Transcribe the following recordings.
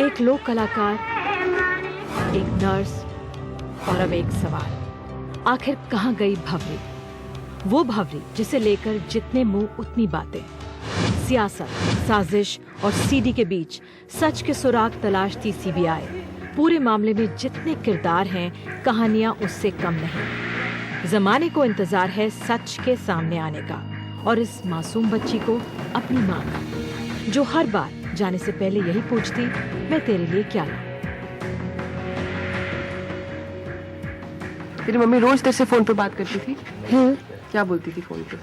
एक लोक कलाकार, एक नर्स और अब एक सवाल, आखिर कहाँ गई भवरी? वो भवरी जिसे लेकर जितने मुंह उतनी बातें। सियासत, साजिश और सीडी के बीच सच के सुराग तलाशती सीबीआई। पूरे मामले में जितने किरदार हैं, कहानियां उससे कम नहीं। जमाने को इंतजार है सच के सामने आने का, और इस मासूम बच्ची को अपनी माँ का, जो हर बार जाने से पहले यही पूछती, मैं तेरे लिए क्या लाऊं? तेरी मम्मी रोज तेरे से फोन पे बात करती थी? क्या बोलती थी फोन पे?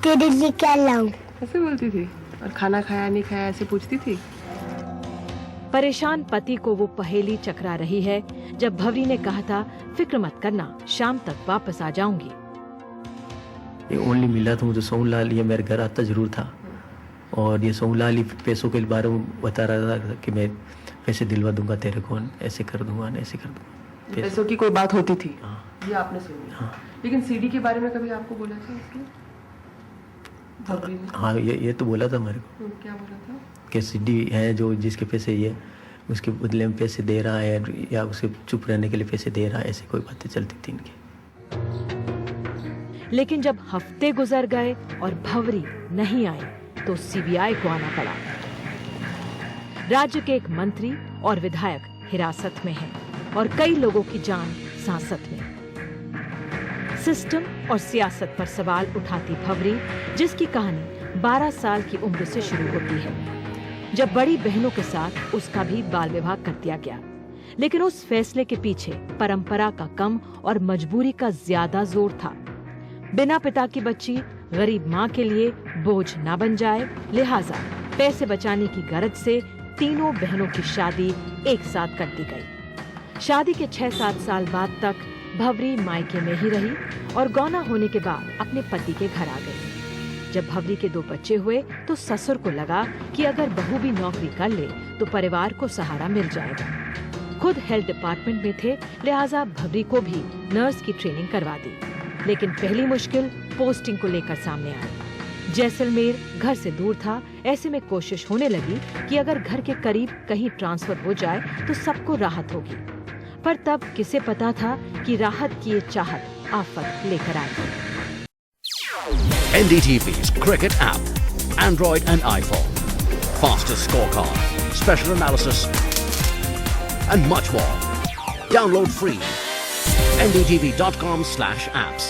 तेरे लिए क्या लाऊं? ऐसे बोलती थी? और खाना खाया नहीं खाया ऐसे पूछती थी? परेशान पति को वो पहेली चकरा रही है जब भवरी ने कहा था, फिक्र मत करना, शाम तक वापस आ जाऊंगी। ये ओनली मिला था मुझे सोहनलाल, ये मेरे घर आता जरूर था, और ये सोहनलाल ही पैसों के बारे में बता रहा था कि मैं पैसे दिलवा दूंगा तेरे को, ऐसे कर दूंगा, ऐसे कर दूंगा। पैसों की कोई बात होती थी? हाँ। ये आपने सुनी? हाँ। लेकिन सीडी के बारे में कभी आपको बोला था उसने? भवरी ने? हाँ, ये तो बोला था मेरे को। क्या बोला था? कि सीडी है जो जिसके पैसे ये उसके बदले में पैसे दे रहा है, या उसे चुप रहने के लिए पैसे दे रहा है, ऐसी कोई बातें चलती थी इनकी। लेकिन जब हफ्ते गुजर गए और भवरी नहीं आई, तो सीबीआई को आना पड़ा। राज्य के एक मंत्री और विधायक हिरासत में हैं और कई लोगों की जान सांसत में। सिस्टम और सियासत पर सवाल उठाती भवरी, जिसकी कहानी 12 साल की उम्र से शुरू होती है, जब बड़ी बहनों के साथ उसका भी बाल विवाह कर दिया गया। लेकिन उस फैसले के पीछे परंपरा का कम और मजबूरी का ज्यादा जोर था। बिना पिता की बच्ची गरीब माँ के लिए बोझ ना बन जाए, लिहाजा पैसे बचाने की गरज से तीनों बहनों की शादी एक साथ कर दी गई। शादी के 6-7 साल बाद तक भवरी मायके में ही रही और गौना होने के बाद अपने पति के घर आ गई। जब भवरी के 2 बच्चे हुए तो ससुर को लगा कि अगर बहू भी नौकरी कर ले तो परिवार को सहारा मिल जाएगा। खुद हेल्थ डिपार्टमेंट में थे, लिहाजा भवरी को भी नर्स की ट्रेनिंग करवा दी। लेकिन पहली मुश्किल पोस्टिंग को लेकर सामने आई। जैसलमेर घर से दूर था, ऐसे में कोशिश होने लगी कि अगर घर के करीब कहीं ट्रांसफर हो जाए तो सबको राहत होगी। पर तब किसे पता था कि राहत की ये चाहत आफत लेकर आएगी। NDTV's Cricket app, Android and iPhone, fastest scorecard, special analysis, and much more. Download free. ndtv.com/apps.